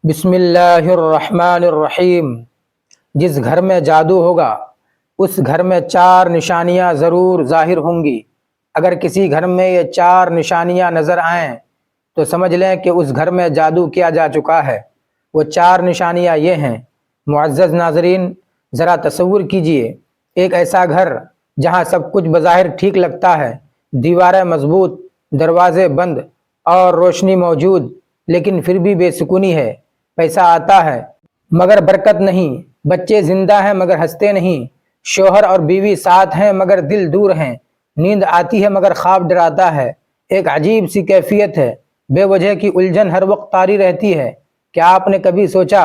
بسم اللہ الرحمن الرحیم۔ جس گھر میں جادو ہوگا اس گھر میں چار نشانیاں ضرور ظاہر ہوں گی۔ اگر کسی گھر میں یہ چار نشانیاں نظر آئیں تو سمجھ لیں کہ اس گھر میں جادو کیا جا چکا ہے۔ وہ چار نشانیاں یہ ہیں۔ معزز ناظرین، ذرا تصور کیجئے ایک ایسا گھر جہاں سب کچھ بظاہر ٹھیک لگتا ہے، دیواریں مضبوط، دروازے بند اور روشنی موجود، لیکن پھر بھی بے سکونی ہے۔ پیسہ آتا ہے مگر برکت نہیں، بچے زندہ ہیں مگر ہنستے نہیں، شوہر اور بیوی ساتھ ہیں مگر دل دور ہیں، نیند آتی ہے مگر خواب ڈراتا ہے۔ ایک عجیب سی کیفیت ہے، بے وجہ کی الجھن ہر وقت طاری رہتی ہے۔ کیا آپ نے کبھی سوچا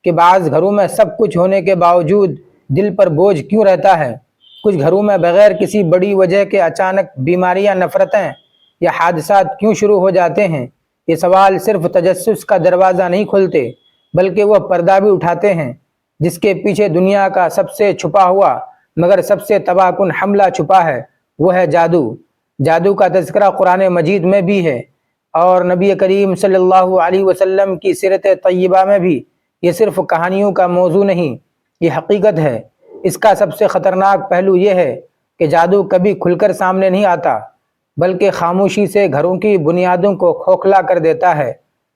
کہ بعض گھروں میں سب کچھ ہونے کے باوجود دل پر بوجھ کیوں رہتا ہے؟ کچھ گھروں میں بغیر کسی بڑی وجہ کے اچانک بیماریاں، نفرتیں یا حادثات کیوں شروع ہو جاتے ہیں؟ یہ سوال صرف تجسس کا دروازہ نہیں کھولتے، بلکہ وہ پردہ بھی اٹھاتے ہیں جس کے پیچھے دنیا کا سب سے چھپا ہوا مگر سب سے تباہ کن حملہ چھپا ہے، وہ ہے جادو۔ جادو کا تذکرہ قرآن مجید میں بھی ہے اور نبی کریم صلی اللہ علیہ وسلم کی سیرت طیبہ میں بھی۔ یہ صرف کہانیوں کا موضوع نہیں، یہ حقیقت ہے۔ اس کا سب سے خطرناک پہلو یہ ہے کہ جادو کبھی کھل کر سامنے نہیں آتا، بلکہ خاموشی سے گھروں کی بنیادوں کو کھوکھلا کر دیتا ہے۔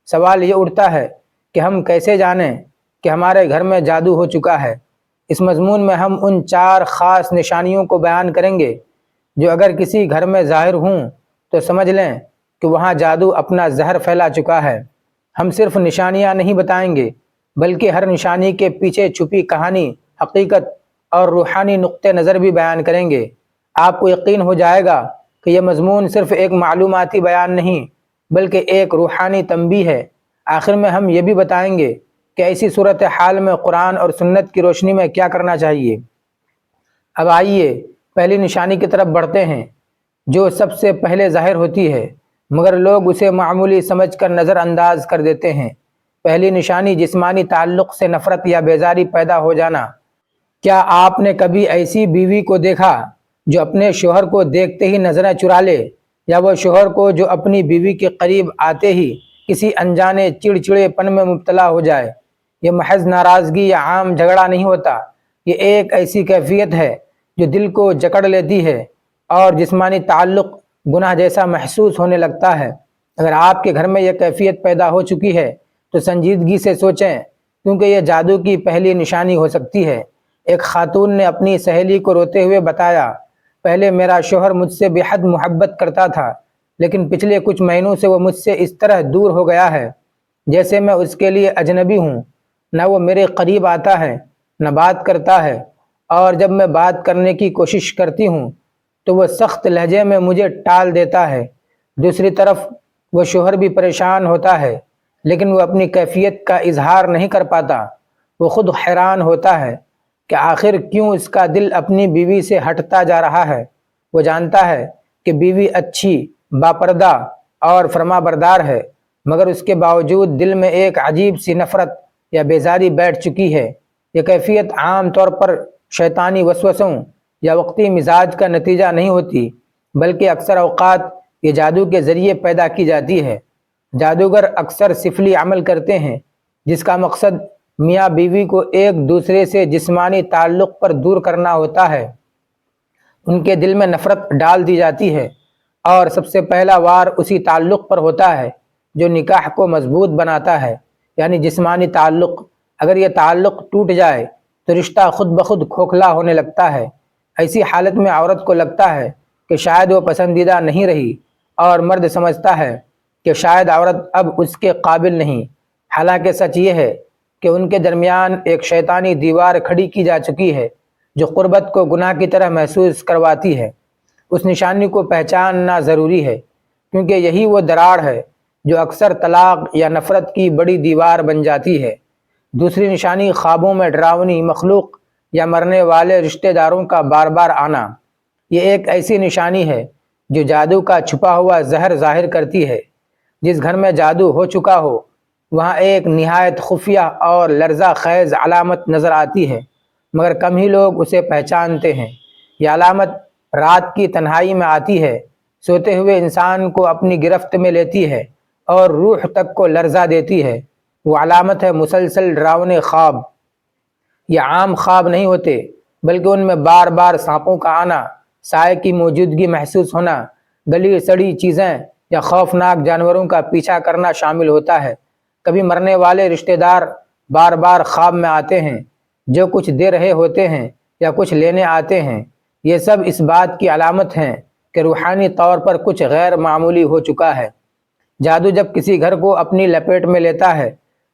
سوال یہ اٹھتا ہے کہ ہم کیسے جانیں کہ ہمارے گھر میں جادو ہو چکا ہے؟ اس مضمون میں ہم ان چار خاص نشانیوں کو بیان کریں گے جو اگر کسی گھر میں ظاہر ہوں تو سمجھ لیں کہ وہاں جادو اپنا زہر پھیلا چکا ہے۔ ہم صرف نشانیاں نہیں بتائیں گے، بلکہ ہر نشانی کے پیچھے چھپی کہانی، حقیقت اور روحانی نقطہ نظر بھی بیان کریں گے۔ آپ کو یقین ہو جائے گا کہ یہ مضمون صرف ایک معلوماتی بیان نہیں، بلکہ ایک روحانی تنبیہ ہے۔ آخر میں ہم یہ بھی بتائیں گے کہ ایسی صورتحال میں قرآن اور سنت کی روشنی میں کیا کرنا چاہیے۔ اب آئیے پہلی نشانی کی طرف بڑھتے ہیں، جو سب سے پہلے ظاہر ہوتی ہے مگر لوگ اسے معمولی سمجھ کر نظر انداز کر دیتے ہیں۔ پہلی نشانی جسمانی تعلق سے نفرت یا بیزاری پیدا ہو جانا۔ کیا آپ نے کبھی ایسی بیوی کو دیکھا جو اپنے شوہر کو دیکھتے ہی نظریں چرا لے، یا وہ شوہر کو جو اپنی بیوی کے قریب آتے ہی کسی انجانے چڑچڑے پن میں مبتلا ہو جائے؟ یہ محض ناراضگی یا عام جھگڑا نہیں ہوتا، یہ ایک ایسی کیفیت ہے جو دل کو جکڑ لیتی ہے اور جسمانی تعلق گناہ جیسا محسوس ہونے لگتا ہے۔ اگر آپ کے گھر میں یہ کیفیت پیدا ہو چکی ہے تو سنجیدگی سے سوچیں، کیونکہ یہ جادو کی پہلی نشانی ہو سکتی ہے۔ ایک خاتون نے اپنی سہیلی کو روتے ہوئے بتایا، پہلے میرا شوہر مجھ سے بے حد محبت کرتا تھا، لیکن پچھلے کچھ مہینوں سے وہ مجھ سے اس طرح دور ہو گیا ہے جیسے میں اس کے لیے اجنبی ہوں۔ نہ وہ میرے قریب آتا ہے، نہ بات کرتا ہے، اور جب میں بات کرنے کی کوشش کرتی ہوں تو وہ سخت لہجے میں مجھے ٹال دیتا ہے۔ دوسری طرف وہ شوہر بھی پریشان ہوتا ہے، لیکن وہ اپنی کیفیت کا اظہار نہیں کر پاتا۔ وہ خود حیران ہوتا ہے کہ آخر کیوں اس کا دل اپنی بیوی سے ہٹتا جا رہا ہے۔ وہ جانتا ہے کہ بیوی اچھی، باپردہ اور فرما بردار ہے، مگر اس کے باوجود دل میں ایک عجیب سی نفرت یا بیزاری بیٹھ چکی ہے۔ یہ کیفیت عام طور پر شیطانی وسوسوں یا وقتی مزاج کا نتیجہ نہیں ہوتی، بلکہ اکثر اوقات یہ جادو کے ذریعے پیدا کی جاتی ہے۔ جادوگر اکثر سفلی عمل کرتے ہیں جس کا مقصد میاں بیوی کو ایک دوسرے سے جسمانی تعلق پر دور کرنا ہوتا ہے۔ ان کے دل میں نفرت ڈال دی جاتی ہے اور سب سے پہلا وار اسی تعلق پر ہوتا ہے جو نکاح کو مضبوط بناتا ہے، یعنی جسمانی تعلق۔ اگر یہ تعلق ٹوٹ جائے تو رشتہ خود بخود کھوکھلا ہونے لگتا ہے۔ ایسی حالت میں عورت کو لگتا ہے کہ شاید وہ پسندیدہ نہیں رہی، اور مرد سمجھتا ہے کہ شاید عورت اب اس کے قابل نہیں۔ حالانکہ سچ یہ ہے کہ ان کے درمیان ایک شیطانی دیوار کھڑی کی جا چکی ہے جو قربت کو گناہ کی طرح محسوس کرواتی ہے۔ اس نشانی کو پہچاننا ضروری ہے، کیونکہ یہی وہ دراڑ ہے جو اکثر طلاق یا نفرت کی بڑی دیوار بن جاتی ہے۔ دوسری نشانی خوابوں میں ڈراؤنی مخلوق یا مرنے والے رشتہ داروں کا بار بار آنا۔ یہ ایک ایسی نشانی ہے جو جادو کا چھپا ہوا زہر ظاہر کرتی ہے۔ جس گھر میں جادو ہو چکا ہو وہاں ایک نہایت خفیہ اور لرزہ خیز علامت نظر آتی ہے، مگر کم ہی لوگ اسے پہچانتے ہیں۔ یہ علامت رات کی تنہائی میں آتی ہے، سوتے ہوئے انسان کو اپنی گرفت میں لیتی ہے اور روح تک کو لرزا دیتی ہے۔ وہ علامت ہے مسلسل ڈراؤنے خواب۔ یہ عام خواب نہیں ہوتے، بلکہ ان میں بار بار سانپوں کا آنا، سائے کی موجودگی محسوس ہونا، گلی سڑی چیزیں یا خوفناک جانوروں کا پیچھا کرنا شامل ہوتا ہے۔ کبھی مرنے والے رشتہ دار بار بار خواب میں آتے ہیں، جو کچھ دے رہے ہوتے ہیں یا کچھ لینے آتے ہیں۔ یہ سب اس بات کی علامت ہیں کہ روحانی طور پر کچھ غیر معمولی ہو چکا ہے۔ جادو جب کسی گھر کو اپنی لپیٹ میں لیتا ہے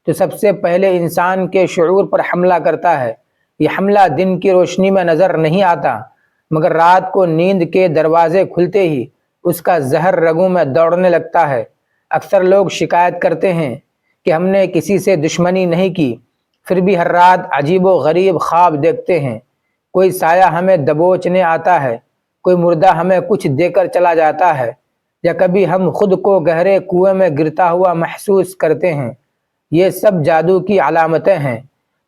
تو سب سے پہلے انسان کے شعور پر حملہ کرتا ہے۔ یہ حملہ دن کی روشنی میں نظر نہیں آتا، مگر رات کو نیند کے دروازے کھلتے ہی اس کا زہر رگوں میں دوڑنے لگتا ہے۔ اکثر لوگ شکایت کرتے ہیں کہ ہم نے کسی سے دشمنی نہیں کی، پھر بھی ہر رات عجیب و غریب خواب دیکھتے ہیں۔ کوئی سایہ ہمیں دبوچنے آتا ہے، کوئی مردہ ہمیں کچھ دے کر چلا جاتا ہے، یا کبھی ہم خود کو گہرے کنویں میں گرتا ہوا محسوس کرتے ہیں۔ یہ سب جادو کی علامتیں ہیں۔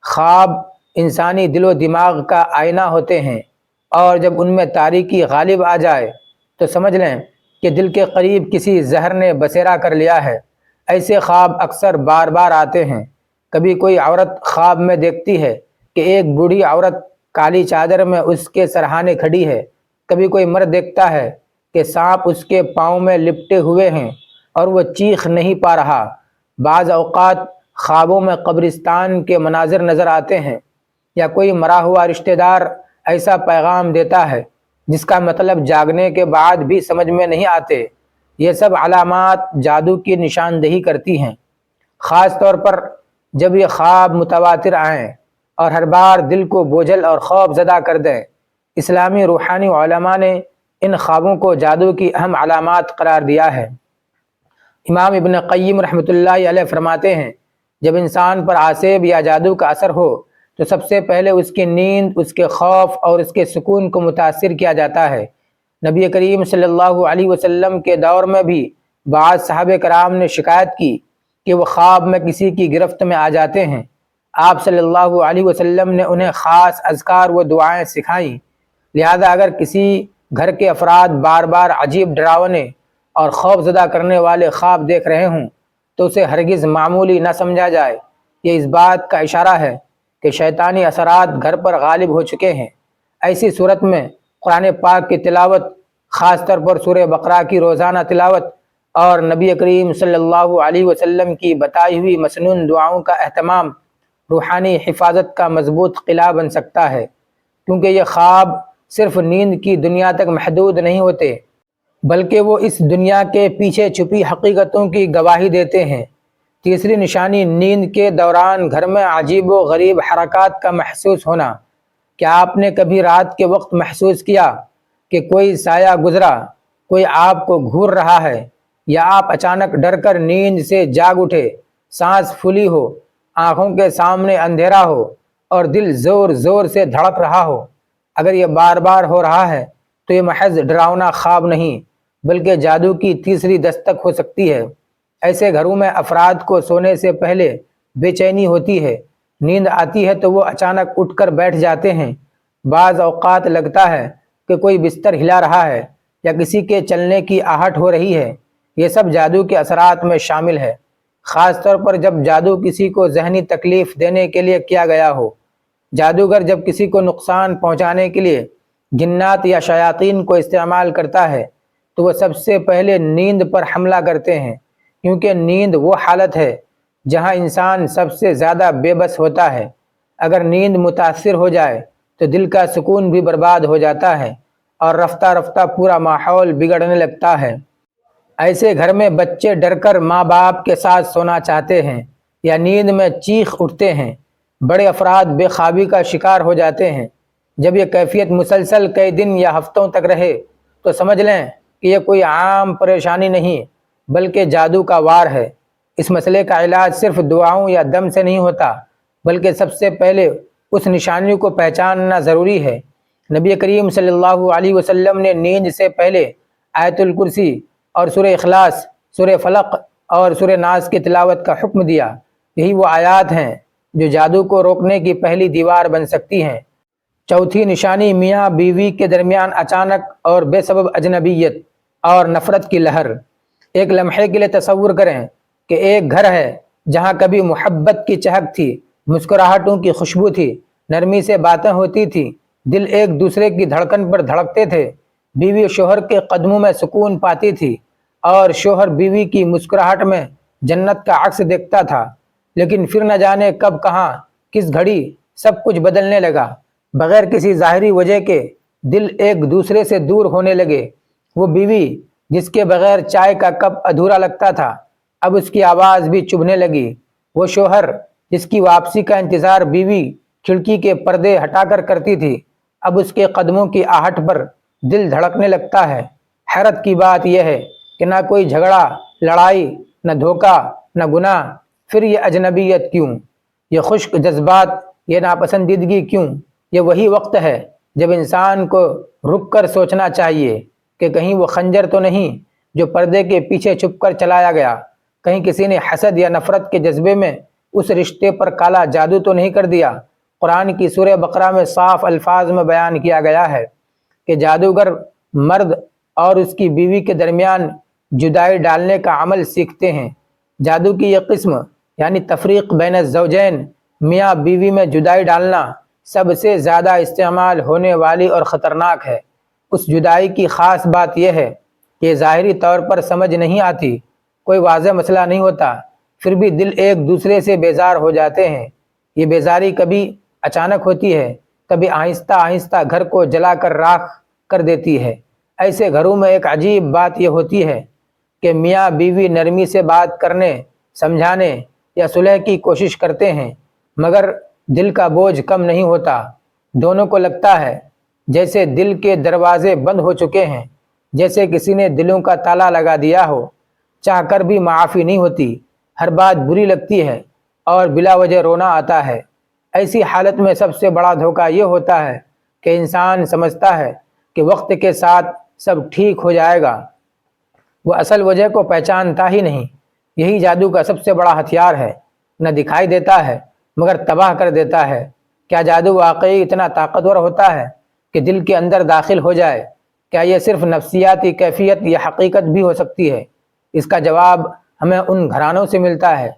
خواب انسانی دل و دماغ کا آئینہ ہوتے ہیں، اور جب ان میں تاریکی غالب آ جائے تو سمجھ لیں کہ دل کے قریب کسی زہر نے بسیرا کر لیا ہے۔ ایسے خواب اکثر بار بار آتے ہیں۔ کبھی کوئی عورت خواب میں دیکھتی ہے کہ ایک بوڑھی عورت کالی چادر میں اس کے سرہانے کھڑی ہے۔ کبھی کوئی مرد دیکھتا ہے کہ سانپ اس کے پاؤں میں لپٹے ہوئے ہیں اور وہ چیخ نہیں پا رہا۔ بعض اوقات خوابوں میں قبرستان کے مناظر نظر آتے ہیں، یا کوئی مرا ہوا رشتہ دار ایسا پیغام دیتا ہے جس کا مطلب جاگنے کے بعد بھی سمجھ میں نہیں آتے۔ یہ سب علامات جادو کی نشاندہی کرتی ہیں، خاص طور پر جب یہ خواب متواتر آئیں اور ہر بار دل کو بوجھل اور خوف زدہ کر دیں۔ اسلامی روحانی علماء نے ان خوابوں کو جادو کی اہم علامات قرار دیا ہے۔ امام ابن قیم رحمۃ اللہ علیہ فرماتے ہیں، جب انسان پر عاصب یا جادو کا اثر ہو تو سب سے پہلے اس کی نیند، اس کے خوف اور اس کے سکون کو متاثر کیا جاتا ہے۔ نبی کریم صلی اللہ علیہ وسلم کے دور میں بھی بعض صحابہ کرام نے شکایت کی کہ وہ خواب میں کسی کی گرفت میں آ جاتے ہیں۔ آپ صلی اللہ علیہ وسلم نے انہیں خاص اذکار و دعائیں سکھائیں۔ لہذا اگر کسی گھر کے افراد بار بار عجیب ڈراونے اور خوف زدہ کرنے والے خواب دیکھ رہے ہوں تو اسے ہرگز معمولی نہ سمجھا جائے۔ یہ اس بات کا اشارہ ہے کہ شیطانی اثرات گھر پر غالب ہو چکے ہیں۔ ایسی صورت میں قرآن پاک کی تلاوت، خاص طور پر سورہ بقرہ کی روزانہ تلاوت اور نبی کریم صلی اللہ علیہ وسلم کی بتائی ہوئی مسنون دعاؤں کا اہتمام روحانی حفاظت کا مضبوط قلعہ بن سکتا ہے، کیونکہ یہ خواب صرف نیند کی دنیا تک محدود نہیں ہوتے، بلکہ وہ اس دنیا کے پیچھے چھپی حقیقتوں کی گواہی دیتے ہیں۔ تیسری نشانی، نیند کے دوران گھر میں عجیب و غریب حرکات کا محسوس ہونا۔ کیا آپ نے کبھی رات کے وقت محسوس کیا کہ کوئی سایہ گزرا، کوئی آپ کو گھور رہا ہے، یا آپ اچانک ڈر کر نیند سے جاگ اٹھے، سانس پھولی ہو، آنکھوں کے سامنے اندھیرا ہو اور دل زور زور سے دھڑک رہا ہو؟ اگر یہ بار بار ہو رہا ہے تو یہ محض ڈراؤنا خواب نہیں، بلکہ جادو کی تیسری دستک ہو سکتی ہے۔ ایسے گھروں میں افراد کو سونے سے پہلے بے چینی ہوتی ہے، نیند آتی ہے تو وہ اچانک اٹھ کر بیٹھ جاتے ہیں۔ بعض اوقات لگتا ہے کہ کوئی بستر ہلا رہا ہے یا کسی کے چلنے کی آہٹ ہو رہی ہے۔ یہ سب جادو کے اثرات میں شامل ہے، خاص طور پر جب جادو کسی کو ذہنی تکلیف دینے کے لیے کیا گیا ہو۔ جادوگر جب کسی کو نقصان پہنچانے کے لیے جنات یا شیاطین کو استعمال کرتا ہے تو وہ سب سے پہلے نیند پر حملہ کرتے ہیں، کیونکہ نیند وہ حالت ہے جہاں انسان سب سے زیادہ بے بس ہوتا ہے۔ اگر نیند متاثر ہو جائے تو دل کا سکون بھی برباد ہو جاتا ہے اور رفتہ رفتہ پورا ماحول بگڑنے لگتا ہے۔ ایسے گھر میں بچے ڈر کر ماں باپ کے ساتھ سونا چاہتے ہیں یا نیند میں چیخ اٹھتے ہیں۔ بڑے افراد بے خوابی کا شکار ہو جاتے ہیں۔ جب یہ کیفیت مسلسل کئی دن یا ہفتوں تک رہے تو سمجھ لیں کہ یہ کوئی عام پریشانی نہیں، بلکہ جادو کا وار ہے۔ اس مسئلے کا علاج صرف دعاؤں یا دم سے نہیں ہوتا، بلکہ سب سے پہلے اس نشانی کو پہچاننا ضروری ہے۔ نبی کریم صلی اللہ علیہ وسلم نے نیند سے پہلے آیت الکرسی اور سورہ اخلاص، سورہ فلق اور سورہ ناس کی تلاوت کا حکم دیا۔ یہی وہ آیات ہیں جو جادو کو روکنے کی پہلی دیوار بن سکتی ہیں۔ چوتھی نشانی، میاں بیوی کے درمیان اچانک اور بے سبب اجنبیت اور نفرت کی لہر۔ ایک لمحے کے لیے تصور کریں کہ ایک گھر ہے جہاں کبھی محبت کی چہک تھی، مسکراہٹوں کی خوشبو تھی، نرمی سے باتیں ہوتی تھیں، دل ایک دوسرے کی دھڑکن پر دھڑکتے تھے، بیوی شوہر کے قدموں میں سکون پاتی تھی اور شوہر بیوی کی مسکراہٹ میں جنت کا عکس دیکھتا تھا۔ لیکن پھر نہ جانے کب کہاں کس گھڑی سب کچھ بدلنے لگا۔ بغیر کسی ظاہری وجہ کے دل ایک دوسرے سے دور ہونے لگے۔ وہ بیوی جس کے بغیر چائے کا کپ ادھورا لگتا تھا، اب اس کی آواز بھی چبھنے لگی۔ وہ شوہر جس کی واپسی کا انتظار بیوی کھڑکی کے پردے ہٹا کر کرتی تھی، اب اس کے قدموں کی آہٹ پر دل دھڑکنے لگتا ہے۔ حیرت کی بات یہ ہے کہ نہ کوئی جھگڑا، لڑائی، نہ دھوکہ، نہ گناہ، پھر یہ اجنبیت کیوں؟ یہ خشک جذبات، یہ ناپسندیدگی کیوں؟ یہ وہی وقت ہے جب انسان کو رک کر سوچنا چاہیے کہ کہیں وہ خنجر تو نہیں جو پردے کے پیچھے چھپ کر چلایا گیا، کہیں کسی نے حسد یا نفرت کے جذبے میں اس رشتے پر کالا جادو تو نہیں کر دیا۔ قرآن کی سورہ بقرہ میں صاف الفاظ میں بیان کیا گیا ہے کہ جادوگر مرد اور اس کی بیوی کے درمیان جدائی ڈالنے کا عمل سیکھتے ہیں۔ جادو کی یہ قسم یعنی تفریق بین الزوجین، میاں بیوی میں جدائی ڈالنا، سب سے زیادہ استعمال ہونے والی اور خطرناک ہے۔ اس جدائی کی خاص بات یہ ہے کہ ظاہری طور پر سمجھ نہیں آتی، کوئی واضح مسئلہ نہیں ہوتا، پھر بھی دل ایک دوسرے سے بیزار ہو جاتے ہیں۔ یہ بیزاری کبھی اچانک ہوتی ہے، کبھی آہستہ آہستہ گھر کو جلا کر راکھ کر دیتی ہے۔ ایسے گھروں میں ایک عجیب بات یہ ہوتی ہے کہ میاں بیوی نرمی سے بات کرنے، سمجھانے یا صلح کی کوشش کرتے ہیں، مگر دل کا بوجھ کم نہیں ہوتا۔ دونوں کو لگتا ہے جیسے دل کے دروازے بند ہو چکے ہیں، جیسے کسی نے دلوں کا تالا لگا دیا ہو۔ چاہ کر بھی معافی نہیں ہوتی، ہر بات بری لگتی ہے اور بلا وجہ رونا آتا ہے۔ ایسی حالت میں سب سے بڑا دھوکہ یہ ہوتا ہے کہ انسان سمجھتا ہے کہ وقت کے ساتھ سب ٹھیک ہو جائے گا، وہ اصل وجہ کو پہچانتا ہی نہیں۔ یہی جادو کا سب سے بڑا ہتھیار ہے، نہ دکھائی دیتا ہے مگر تباہ کر دیتا ہے۔ کیا جادو واقعی اتنا طاقتور ہوتا ہے کہ دل کے اندر داخل ہو جائے؟ کیا یہ صرف نفسیاتی کیفیت یا حقیقت بھی ہو سکتی ہے؟ اس کا جواب ہمیں ان گھرانوں سے ملتا ہے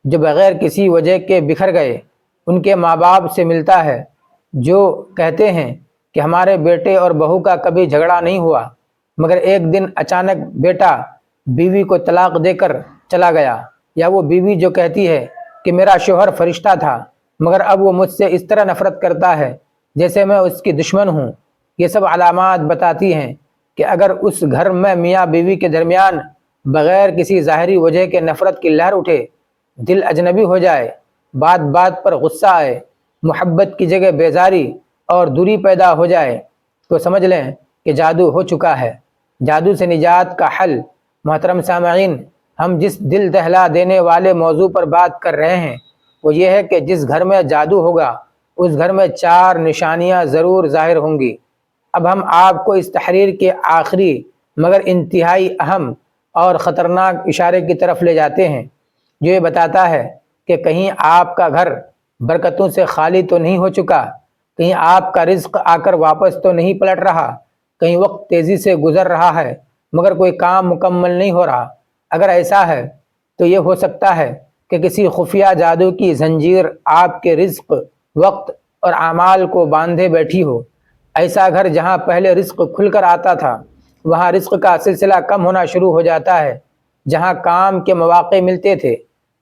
جو بغیر کسی وجہ کے بکھر گئے، ان کے ماں باپ سے ملتا ہے جو کہتے ہیں کہ ہمارے بیٹے اور بہو کا کبھی جھگڑا نہیں ہوا، مگر ایک دن اچانک بیٹا بیوی کو طلاق دے کر چلا گیا، یا وہ بیوی جو کہتی ہے کہ میرا شوہر فرشتہ تھا مگر اب وہ مجھ سے اس طرح نفرت کرتا ہے جیسے میں اس کی دشمن ہوں۔ یہ سب علامات بتاتی ہیں کہ اگر اس گھر میں میاں بیوی کے درمیان بغیر کسی ظاہری وجہ کے نفرت کی لہر اٹھے، دل اجنبی ہو جائے، بات بات پر غصہ آئے، محبت کی جگہ بیزاری اور دوری پیدا ہو جائے، تو سمجھ لیں کہ جادو ہو چکا ہے۔ جادو سے نجات کا حل۔ محترم سامعین، ہم جس دل دہلا دینے والے موضوع پر بات کر رہے ہیں وہ یہ ہے کہ جس گھر میں جادو ہوگا اس گھر میں 4 نشانیاں ضرور ظاہر ہوں گی۔ اب ہم آپ کو اس تحریر کے آخری مگر انتہائی اہم اور خطرناک اشارے کی طرف لے جاتے ہیں، جو یہ بتاتا ہے کہ کہیں آپ کا گھر برکتوں سے خالی تو نہیں ہو چکا، کہیں آپ کا رزق آ کر واپس تو نہیں پلٹ رہا، کہیں وقت تیزی سے گزر رہا ہے مگر کوئی کام مکمل نہیں ہو رہا۔ اگر ایسا ہے تو یہ ہو سکتا ہے کہ کسی خفیہ جادو کی زنجیر آپ کے رزق، وقت اور اعمال کو باندھے بیٹھی ہو۔ ایسا گھر جہاں پہلے رزق کھل کر آتا تھا وہاں رزق کا سلسلہ کم ہونا شروع ہو جاتا ہے۔ جہاں کام کے مواقع ملتے تھے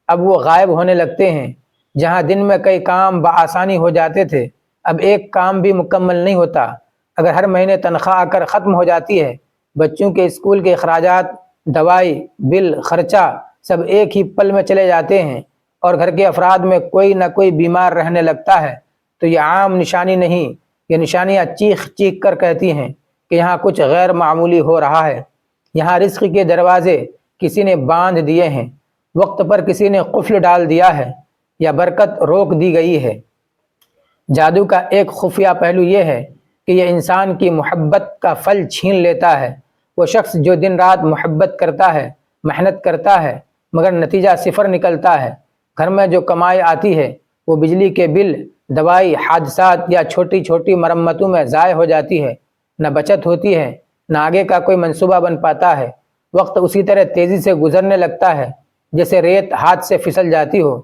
اب وہ غائب ہونے لگتے ہیں۔ جہاں دن میں کئی کام بآسانی ہو جاتے تھے اب ایک کام بھی مکمل نہیں ہوتا۔ اگر ہر مہینے تنخواہ آ کر ختم ہو جاتی ہے، بچوں کے اسکول کے اخراجات، دوائی، بل، خرچہ سب ایک ہی پل میں چلے جاتے ہیں، اور گھر کے افراد میں کوئی نہ کوئی بیمار رہنے لگتا ہے، تو یہ عام نشانی نہیں، یہ نشانیاں چیخ چیخ کر کہتی ہیں کہ یہاں کچھ غیر معمولی ہو رہا ہے۔ یہاں رزق کے دروازے کسی نے باندھ دیے ہیں، وقت پر کسی نے قفل ڈال دیا ہے، یا برکت روک دی گئی ہے۔ جادو کا ایک خفیہ پہلو یہ ہے کہ یہ انسان کی محبت کا پھل چھین لیتا ہے۔ وہ شخص جو دن رات محبت کرتا ہے، محنت کرتا ہے مگر نتیجہ صفر نکلتا ہے۔ گھر میں جو کمائی آتی ہے وہ بجلی کے بل، دوائی، حادثات یا چھوٹی چھوٹی مرمتوں میں ضائع ہو جاتی ہے۔ نہ بچت ہوتی ہے، نہ آگے کا کوئی منصوبہ بن پاتا ہے۔ وقت اسی طرح تیزی سے گزرنے لگتا ہے جیسے ریت ہاتھ سے پھسل جاتی ہو۔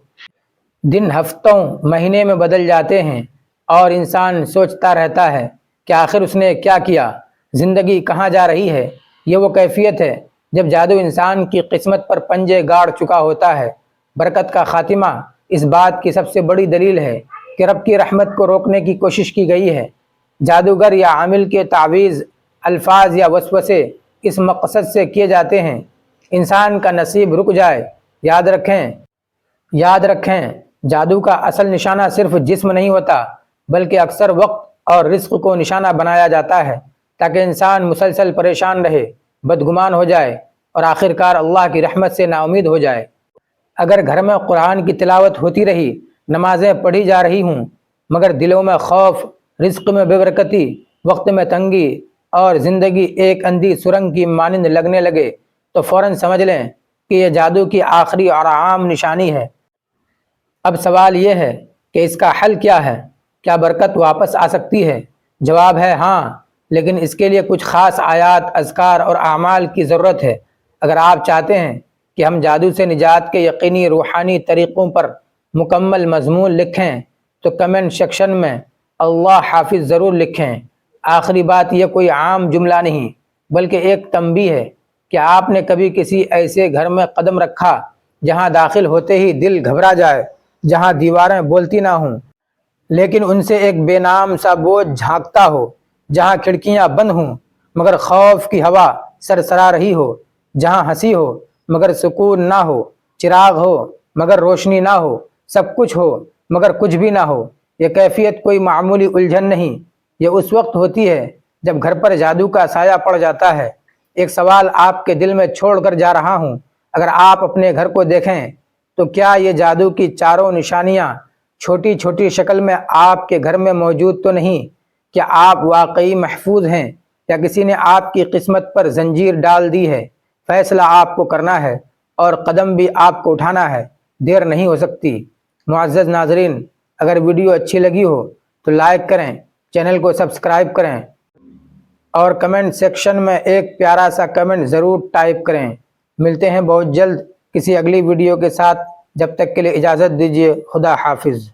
دن ہفتوں مہینے میں بدل جاتے ہیں اور انسان سوچتا رہتا ہے کہ آخر اس نے کیا کیا، زندگی کہاں جا رہی ہے۔ یہ وہ کیفیت ہے جب جادو انسان کی قسمت پر پنجے گاڑ چکا ہوتا ہے۔ برکت کا خاتمہ اس بات کی سب سے بڑی دلیل ہے کہ رب کی رحمت کو روکنے کی کوشش کی گئی ہے۔ جادوگر یا عامل کے تعویذ، الفاظ یا وسوسے اس مقصد سے کیے جاتے ہیں انسان کا نصیب رک جائے۔ یاد رکھیں جادو کا اصل نشانہ صرف جسم نہیں ہوتا، بلکہ اکثر وقت اور رزق کو نشانہ بنایا جاتا ہے تاکہ انسان مسلسل پریشان رہے، بدگمان ہو جائے اور آخرکار اللہ کی رحمت سے نا امید ہو جائے۔ اگر گھر میں قرآن کی تلاوت ہوتی رہی، نمازیں پڑھی جا رہی ہوں، مگر دلوں میں خوف، رزق میں بے برکتی، وقت میں تنگی اور زندگی ایک اندھی سرنگ کی مانند لگنے لگے، تو فوراً سمجھ لیں کہ یہ جادو کی آخری اور عام نشانی ہے۔ اب سوال یہ ہے کہ اس کا حل کیا ہے؟ کیا برکت واپس آ سکتی ہے؟ جواب ہے ہاں، لیکن اس کے لیے کچھ خاص آیات، اذکار اور اعمال کی ضرورت ہے۔ اگر آپ چاہتے ہیں کہ ہم جادو سے نجات کے یقینی روحانی طریقوں پر مکمل مضمون لکھیں تو کمنٹ سیکشن میں اللہ حافظ ضرور لکھیں۔ آخری بات، یہ کوئی عام جملہ نہیں بلکہ ایک تنبیہ ہے کہ آپ نے کبھی کسی ایسے گھر میں قدم رکھا جہاں داخل ہوتے ہی دل گھبرا جائے، جہاں دیواریں بولتی نہ ہوں لیکن ان سے ایک بے نام سا بوجھ جھانکتا ہو، جہاں کھڑکیاں بند ہوں مگر خوف کی ہوا سرسرا رہی ہو، جہاں ہنسی ہو مگر سکون نہ ہو، چراغ ہو مگر روشنی نہ ہو، سب کچھ ہو مگر کچھ بھی نہ ہو۔ یہ کیفیت کوئی معمولی الجھن نہیں، یہ اس وقت ہوتی ہے جب گھر پر جادو کا سایہ پڑ جاتا ہے۔ ایک سوال آپ کے دل میں چھوڑ کر جا رہا ہوں، اگر آپ اپنے گھر کو دیکھیں تو کیا یہ جادو کی چاروں نشانیاں چھوٹی چھوٹی شکل میں آپ کے گھر میں موجود تو نہیں؟ کیا آپ واقعی محفوظ ہیں یا کسی نے آپ کی قسمت پر زنجیر ڈال دی ہے؟ فیصلہ آپ کو کرنا ہے اور قدم بھی آپ کو اٹھانا ہے، دیر نہیں ہو سکتی۔ معزز ناظرین، اگر ویڈیو اچھی لگی ہو تو لائک کریں، چینل کو سبسکرائب کریں اور کمنٹ سیکشن میں ایک پیارا سا کمنٹ ضرور ٹائپ کریں۔ ملتے ہیں بہت جلد کسی اگلی ویڈیو کے ساتھ، جب تک کے لیے اجازت دیجیے۔ خدا حافظ۔